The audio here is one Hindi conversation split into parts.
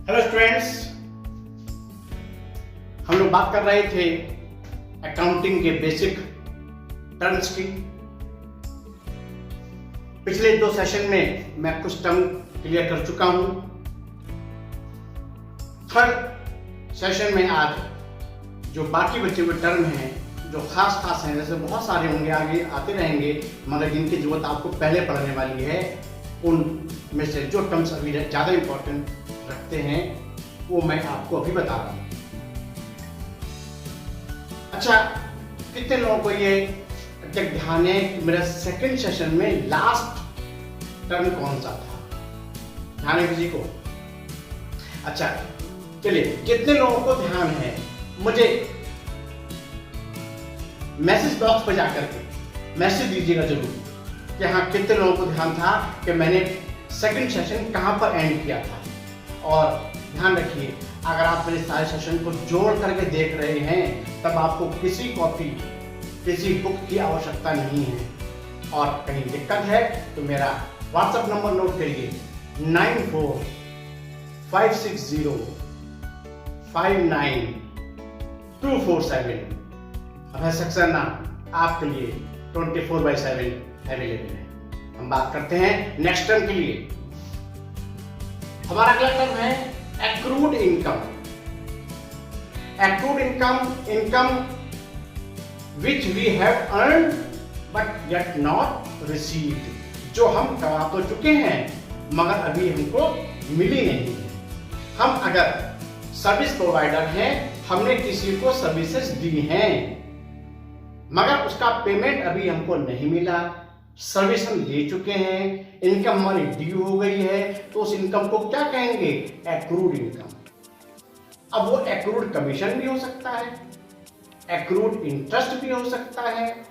हेलो स्टूडेंट्स, हम लोग बात कर रहे थे अकाउंटिंग के बेसिक टर्म्स की। पिछले 2 सेशन में मैं कुछ टर्म क्लियर कर चुका हूं। थर्ड सेशन में आज जो बाकी बचे हुए टर्म हैं, जो खास हैं, जैसे बहुत सारे होंगे, आगे आते रहेंगे, मगर जिनकी जरूरत आपको पहले पढ़ने वाली है, उनमें से जो टर्म्स अभी ज़्यादा इंपॉर्टेंट रखते हैं वो मैं आपको अभी बता रहा हूँ। अच्छा, कितने लोगों को ये ध्यान है कि मेरा सेकंड सेशन में लास्ट टर्म कौन सा था? ध्यान है किसी को? अच्छा चलिए, जितने लोगों को ध्यान है मुझे मैसेज बॉक्स पर जाकर के मैसेज दीजिएगा जरूर कि हाँ, कितने लोगों को ध्यान था कि मैंने सेकंड सेशन कहां पर एंड किया था। और ध्यान रखिए, अगर आप मेरे सारे सेशन को जोड़ करके देख रहे हैं तब आपको किसी कॉपी, किसी बुक की आवश्यकता नहीं है। और कहीं दिक्कत है तो मेरा व्हाट्सएप नंबर नोट करिए 9456059247। अभय सक्सेना आपके लिए 24/7 अवेलेबल है। हम बात करते हैं नेक्स्ट टर्म के लिए। हमारा अगला टर्म है accrued income. Accrued income which we have earned but yet not received, जो हम कमा तो चुके हैं मगर अभी हमको मिली नहीं है। हम अगर सर्विस प्रोवाइडर हैं, हमने किसी को सर्विसेज दी हैं मगर उसका पेमेंट अभी हमको नहीं मिला, सर्विस हम ले चुके हैं, इनकम हमारी ड्यू हो गई है, तो उस इनकम को क्या कहेंगे? Accrued income. अब वो एक्रूड कमीशन भी हो सकता है, एक्रूड इंटरेस्ट भी हो सकता है,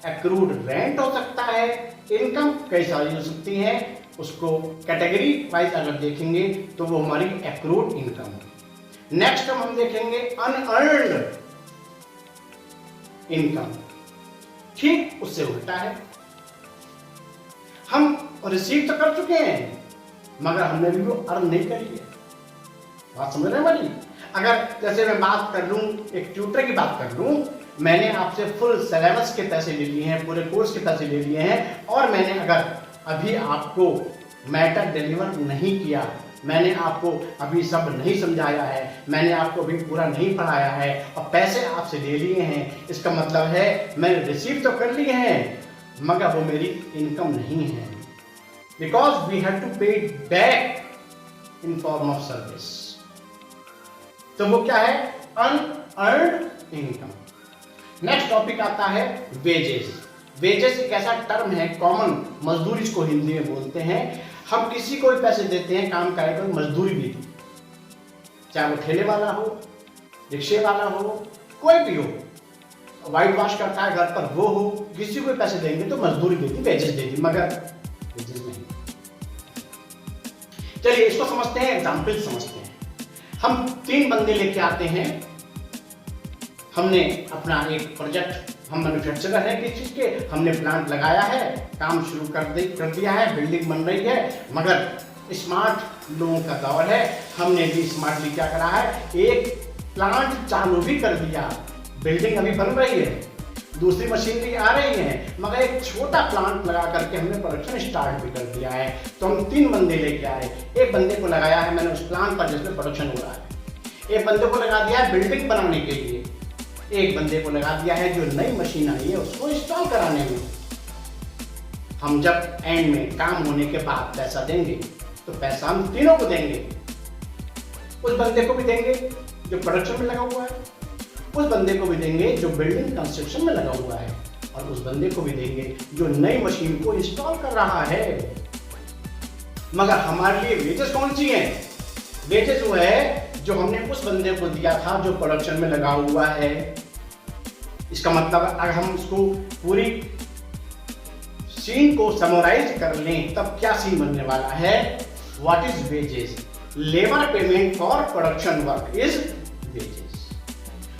एक्रूड रेंट हो सकता है। इनकम कई सारी हो सकती है, उसको कैटेगरी वाइज अगर देखेंगे तो वो हमारी एक्रूड इनकम है। नेक्स्ट हम देखेंगे अनअर्न्ड इनकम। ठीक उससे उल्टा है, हम रिसीव तो कर चुके हैं मगर हमने भी वो अर्न नहीं करी है। बात समझ रहे वाली? अगर जैसे मैं बात कर लूं, एक ट्यूटर की बात कर लूं, मैंने आपसे फुल सिलेबस के पैसे ले लिए हैं, पूरे कोर्स के पैसे ले लिए हैं, और मैंने अगर अभी आपको मैटर डिलीवर नहीं किया, मैंने आपको अभी सब नहीं समझाया है, मैंने आपको अभी पूरा नहीं पढ़ाया है और पैसे आपसे ले लिए हैं, इसका मतलब है मैंने रिसीव तो कर लिए हैं मगर वो मेरी इनकम नहीं है, बिकॉज वी हैव टू पे back in form of service. तो वो क्या है? Unearned income. नेक्स्ट टॉपिक आता है वेजेस। वेजेस एक ऐसा टर्म है, कॉमन मजदूरी इसको हिंदी में बोलते हैं। हम किसी को भी पैसे देते हैं काम करेगा, मजदूरी भी दी, चाहे वो ठेले वाला हो, रिक्शे वाला हो, कोई भी हो, वाइट वॉश करता है घर पर वो हो, किसी को पैसे देंगे तो मजदूरी देती, वेजेस देती, मगर वेजेस नहीं। चलिए इसको समझते हैं, एग्जाम्पल समझते हैं। हम 3 बंदे लेके आते हैं, हमने अपना एक प्रोजेक्ट, हम मैन्युफैक्चरर है किस चीज के, हमने प्लांट लगाया है, काम शुरू कर दिया है, बिल्डिंग बन रही है, मगर स्मार्ट लोगों का दौर है, हमने भी स्मार्टली क्या करा है, एक प्लांट चालू भी कर दिया, बिल्डिंग अभी बन रही है, दूसरी मशीनरी आ रही है, मगर एक छोटा प्लांट लगा करके हमने प्रोडक्शन स्टार्ट भी कर दिया है। तो हम 3 बंदे लेके आए, एक बंदे को लगाया है मैंने उस प्लांट पर जिसमें प्रोडक्शन हो रहा है, एक बंदे को लगा दिया है बिल्डिंग बनाने के लिए, एक बंदे को लगा दिया है जो नई मशीन आई है उसको इंस्टॉल कराने में। हम जब एंड में काम होने के बाद पैसा देंगे तो पैसा हम तीनों को देंगे, उस बंदे को भी देंगे जो प्रोडक्शन में लगा हुआ है, उस बंदे को भी देंगे जो बिल्डिंग कंस्ट्रक्शन में लगा हुआ है, और उस बंदे को भी देंगे जो नई मशीन को इंस्टॉल कर रहा है। मगर हमारे लिए वेजेस कौन सी है? वेजेस वो है जो हमने उस बंदे को दिया था जो प्रोडक्शन में लगा हुआ है। इसका मतलब अगर हम उसको पूरी सीन को समराइज कर लें तब क्या सीन बनने वाला है? What is wages? Labour payment for production work is wages.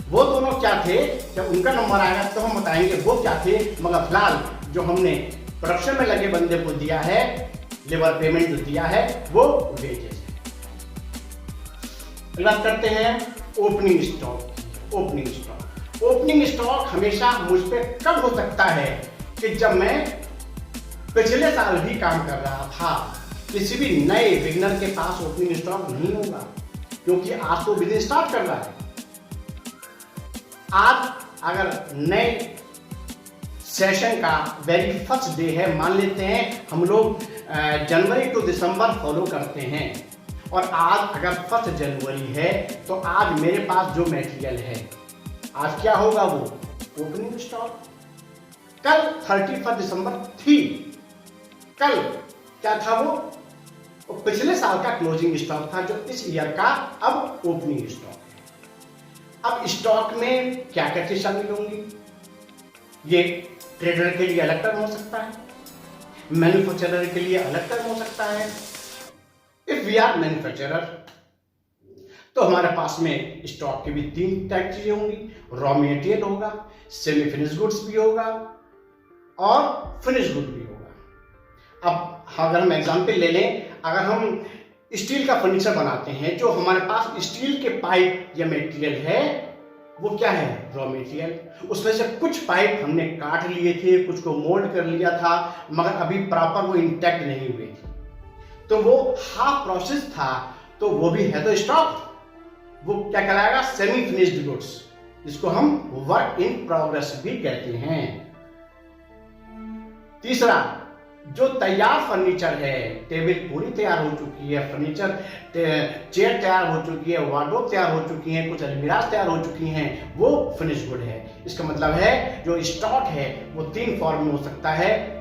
वो दोनों क्या थे, जब उनका नंबर आएगा तो हम बताएंगे वो क्या थे, मगर फिलहाल जो हमने प्रोडक्शन में लगे बंदे को दिया है, लेबर पेमेंट जो दिया है वो वेजेस है। बात करते हैं ओपनिंग स्टॉक। ओपनिंग स्टॉक हमेशा मुझ पे कब हो सकता है कि जब मैं पिछले साल भी काम कर रहा था। किसी भी नए बिगिनर के पास ओपनिंग स्टॉक नहीं होगा, क्योंकि आज तो बिजनेस स्टार्ट कर रहा है। आज अगर नए सेशन का वेरी फर्स्ट डे है, मान लेते हैं हम लोग जनवरी टू दिसंबर फॉलो करते हैं, और आज अगर 1 जनवरी है तो आज मेरे पास जो मटेरियल है, आज क्या होगा? वो ओपनिंग स्टॉक। कल 31 दिसंबर थी, कल क्या था? वो पिछले साल का क्लोजिंग स्टॉक था, जो इस ईयर का अब ओपनिंग स्टॉक है। अब स्टॉक में क्या क्या चीज शामिल होंगी? ये ट्रेडर के लिए अलग टर्म हो सकता है, मैन्युफैक्चरर के लिए अलग टर्म हो सकता है। इफ वी आर मैन्युफैक्चरर तो हमारे पास में स्टॉक की भी 3 टाइप चीजें होंगी। रॉ मटेरियल होगा, सेमी फिनिश गुड्स भी होगा और फिनिश गुड भी होगा। अब अगर हम एग्जांपल ले लें, अगर हम स्टील का फर्नीचर बनाते हैं, जो हमारे पास स्टील के पाइप या मटेरियल है, वो क्या है? Raw material. उसमें से कुछ पाइप हमने काट लिए थे, कुछ को मोल्ड कर लिया था, मगर अभी प्रॉपर वो इंटैक्ट नहीं हुए थे, तो वो हाफ प्रोसेस था, तो वो भी है तो स्टॉक। वो क्या कहलाएगा? सेमी फिनिश्ड गुड्स, जिसको हम वर्क इन प्रोग्रेस भी कहते हैं। तीसरा, जो तैयार फर्नीचर है, टेबल पूरी तैयार हो चुकी है, फर्नीचर चेयर तैयार हो चुकी है, वार्डरोब तैयार हो चुकी है, कुछ अलमीराज तैयार हो चुकी हैं, वो फिनिश गुड है। इसका मतलब है जो स्टॉक है वो 3 फॉर्म में हो सकता है।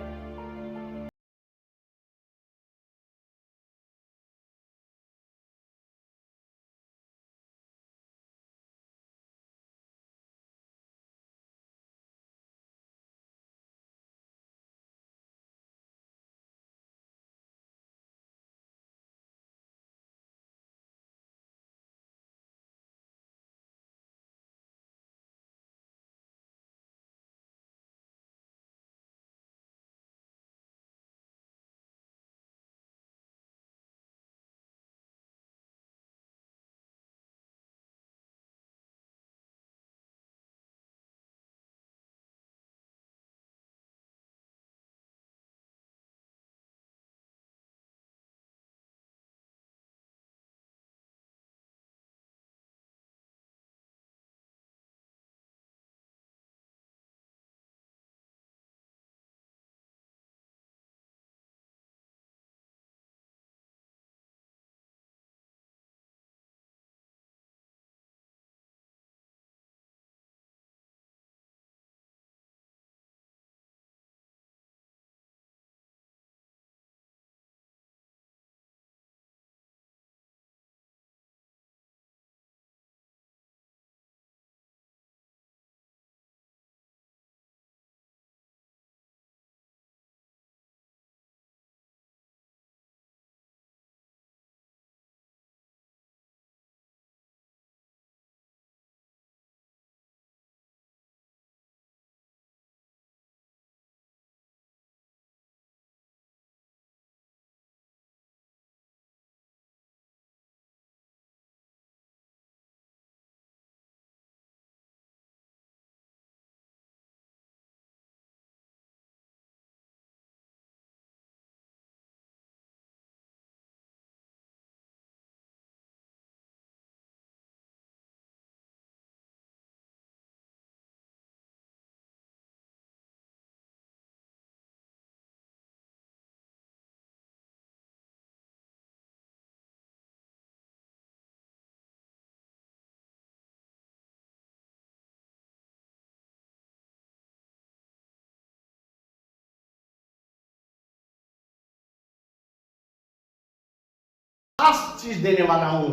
खास चीज देने वाला हूं,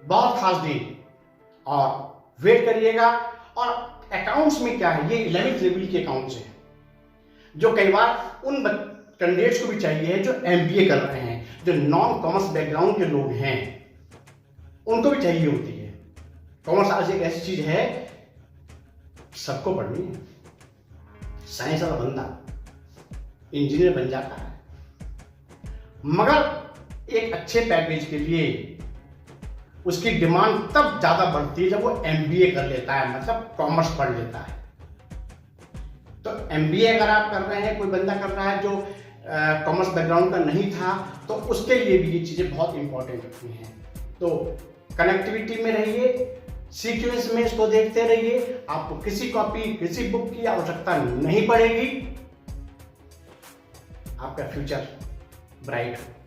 बहुत खास दिन, और वेट करिएगा। और अकाउंट्स में क्या है? ये 11th लेवल के अकाउंट्स हैं, जो कई बार उन कैंडिडेट्स को भी चाहिए जो एमबीए कर रहे हैं, जो नॉन कॉमर्स बैकग्राउंड के लोग हैं, उनको भी चाहिए होती है। कॉमर्स आज एक ऐसी चीज है, सबको पढ़नी है। साइंस वाला बंदा इंजीनियर बन जाता है, मगर एक अच्छे पैकेज के लिए उसकी डिमांड तब ज़्यादा बढ़ती है जब वो MBA कर लेता है, मतलब कॉमर्स पढ़ लेता है। तो MBA अगर आप कर रहे हैं, कोई बंदा कर रहा है जो कॉमर्स बैकग्राउंड का नहीं था, तो उसके लिए भी ये चीज़ें बहुत इंपॉर्टेंट होती हैं। तो कनेक्टिविटी में रहिए, सीक्वेंस में इसको देखते रहिए, आपको किसी कॉपी किसी बुक की आवश्यकता नहीं पड़ेगी, आपका फ्यूचर ब्राइट हो।